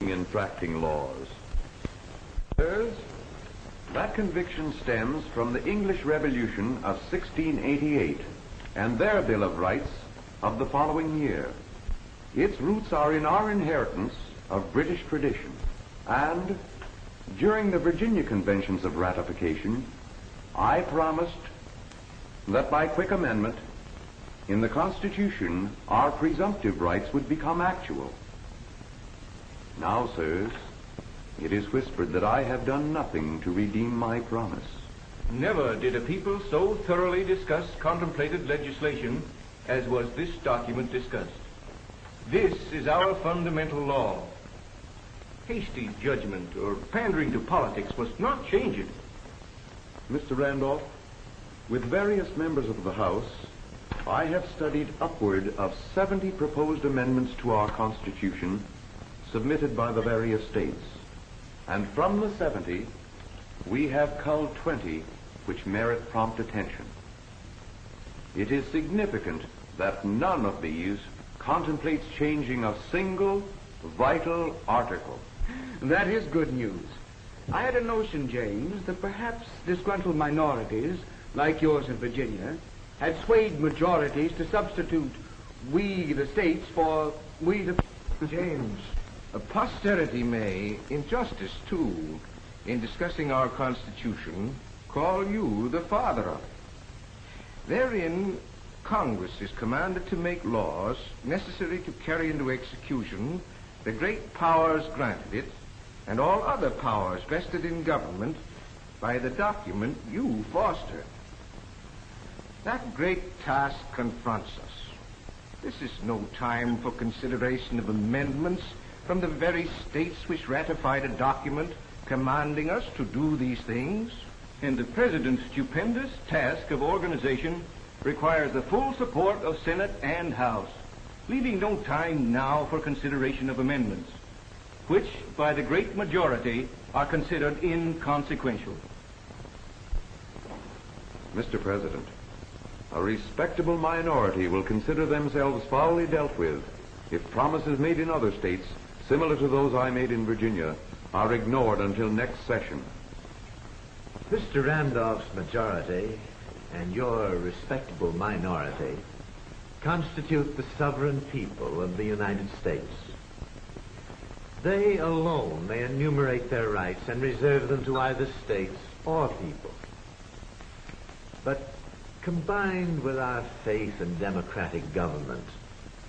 infracting laws. Sirs, that conviction stems from the English Revolution of 1688 and their Bill of Rights of the following year. Its roots are in our inheritance of British tradition, and during the Virginia Conventions of Ratification, I promised that by quick amendment in the Constitution, our presumptive rights would become actual. Now, sirs, it is whispered that I have done nothing to redeem my promise. Never did a people so thoroughly discuss contemplated legislation as was this document discussed. This is our fundamental law. Hasty judgment or pandering to politics must not change it. Mr. Randolph, with various members of the House, I have studied upward of 70 proposed amendments to our Constitution submitted by the various states. And from the 70, we have culled 20 which merit prompt attention. It is significant that none of these contemplates changing a single vital article. That is good news. I had a notion, James, that perhaps disgruntled minorities, like yours in Virginia, had swayed majorities to substitute we the states for we the... James, posterity may, in justice too, in discussing our Constitution, call you the father of it. Therein, Congress is commanded to make laws necessary to carry into execution the great powers granted it and all other powers vested in government by the document you fostered. That great task confronts us. This is no time for consideration of amendments from the very states which ratified a document commanding us to do these things. And the President's stupendous task of organization requires the full support of Senate and House, leaving no time now for consideration of amendments, which by the great majority are considered inconsequential. Mr. President, a respectable minority will consider themselves foully dealt with if promises made in other states, similar to those I made in Virginia, are ignored until next session. Mr. Randolph's majority and your respectable minority constitute the sovereign people of the United States. They alone may enumerate their rights and reserve them to either states or people. But combined with our faith in democratic government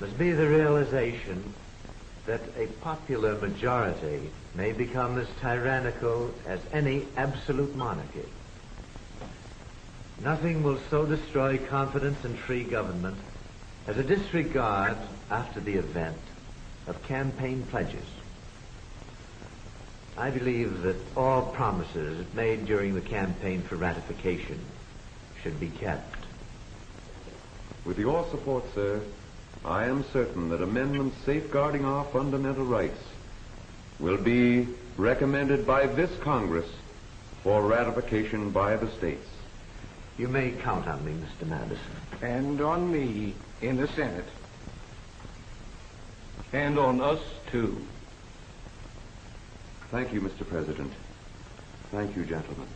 must be the realization that a popular majority may become as tyrannical as any absolute monarchy. Nothing will so destroy confidence in free government as a disregard, after the event, of campaign pledges. I believe that all promises made during the campaign for ratification should be kept. With your support, sir, I am certain that amendments safeguarding our fundamental rights will be recommended by this Congress for ratification by the states. You may count on me, Mr. Madison. And on me in the Senate. And on us, too. Thank you, Mr. President. Thank you, gentlemen.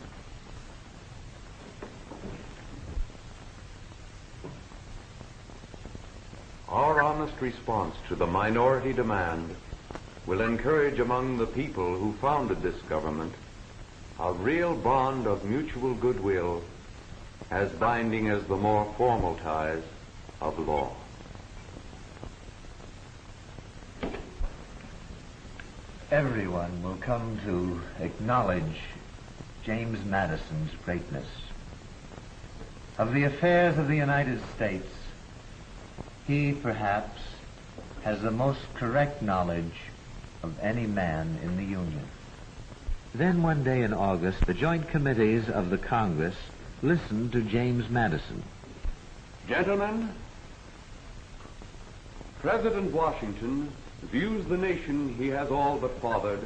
Our honest response to the minority demand will encourage among the people who founded this government a real bond of mutual goodwill, as binding as the more formal ties of law. Everyone will come to acknowledge James Madison's greatness. Of the affairs of the United States, he perhaps has the most correct knowledge of any man in the Union. Then one day in August, the joint committees of the Congress listened to James Madison. Gentlemen, President Washington views the nation he has all but fathered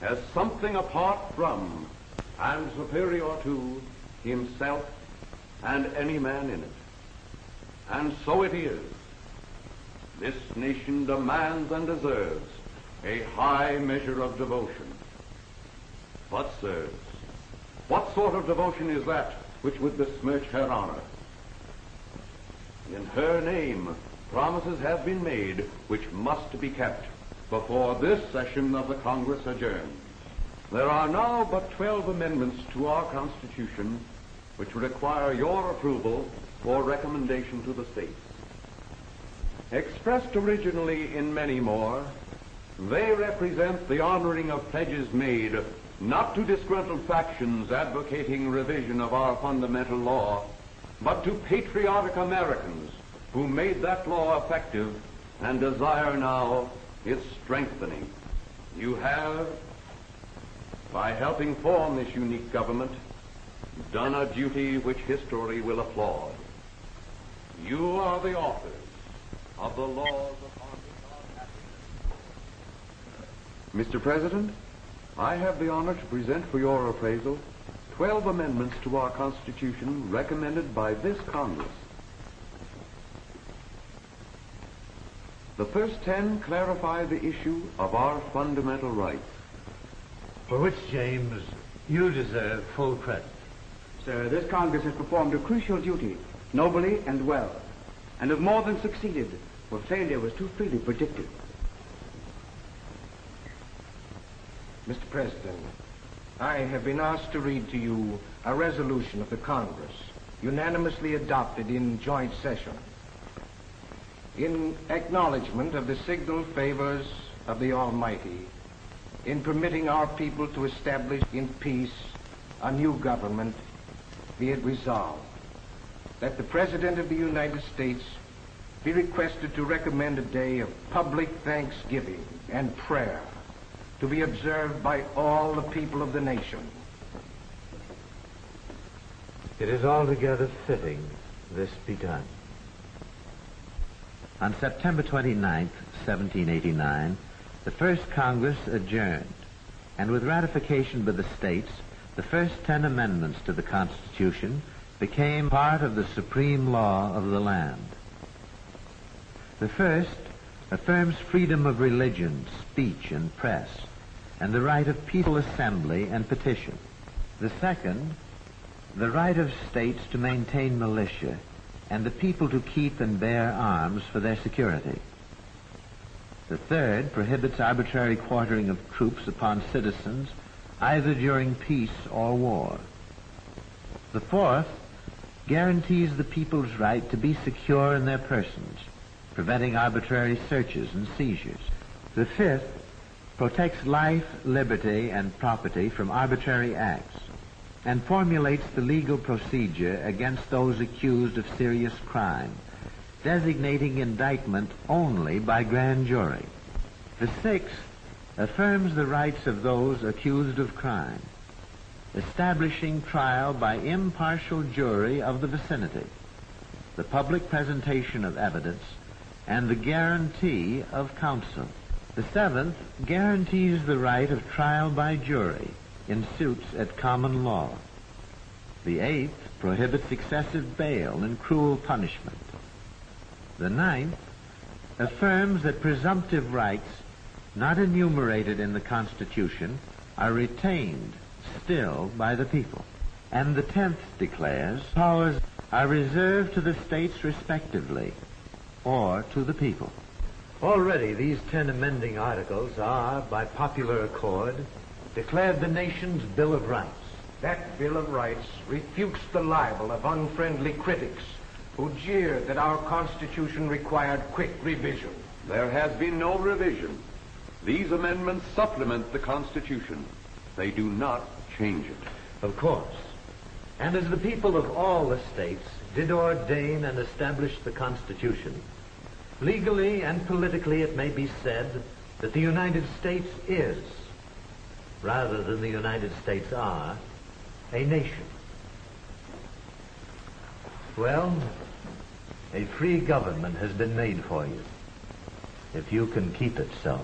as something apart from and superior to himself and any man in it. And so it is. This nation demands and deserves a high measure of devotion. But, sirs, what sort of devotion is that which would besmirch her honor? In her name, promises have been made which must be kept before this session of the Congress adjourns. There are now but 12 amendments to our Constitution which require your approval for recommendation to the states. Expressed originally in many more, they represent the honoring of pledges made not to disgruntled factions advocating revision of our fundamental law, but to patriotic Americans who made that law effective and desire now its strengthening. You have, by helping form this unique government, done a duty which history will applaud. You are the authors of the laws upon which our happiness. Mr. President, I have the honor to present for your appraisal 12 amendments to our Constitution recommended by this Congress. The first 10 clarify the issue of our fundamental rights. For which, James, you deserve full credit. Sir, this Congress has performed a crucial duty, nobly and well, and have more than succeeded, for failure was too freely predicted. Mr. President, I have been asked to read to you a resolution of the Congress, unanimously adopted in joint session, in acknowledgement of the signal favors of the Almighty, in permitting our people to establish in peace a new government, be it resolved that the President of the United States be requested to recommend a day of public thanksgiving and prayer to be observed by all the people of the nation. It is altogether fitting this be done. On September 29th, 1789, the first Congress adjourned, and with ratification by the states, the first 10 amendments to the Constitution became part of the supreme law of the land. The first affirms freedom of religion, speech, and press, and the right of peaceful assembly and petition. The second, the right of states to maintain militia, and the people to keep and bear arms for their security. The third prohibits arbitrary quartering of troops upon citizens, either during peace or war. The fourth guarantees the people's right to be secure in their persons, preventing arbitrary searches and seizures. The fifth protects life, liberty, and property from arbitrary acts, and formulates the legal procedure against those accused of serious crime, designating indictment only by grand jury. The sixth affirms the rights of those accused of crime, establishing trial by impartial jury of the vicinity, the public presentation of evidence, and the guarantee of counsel. The seventh guarantees the right of trial by jury in suits at common law. The eighth prohibits excessive bail and cruel punishment. The ninth affirms that presumptive rights not enumerated in the Constitution are retained still by the people. And the 10th declares powers are reserved to the states respectively or to the people. Already these 10 amending articles are, by popular accord, declared the nation's Bill of Rights. That Bill of Rights refutes the libel of unfriendly critics who jeered that our Constitution required quick revision. There has been no revision. These amendments supplement the Constitution. They do not change it. Of course. And as the people of all the states did ordain and establish the Constitution, legally and politically it may be said that the United States is, rather than the United States are, a nation. Well, a free government has been made for you, if you can keep it so.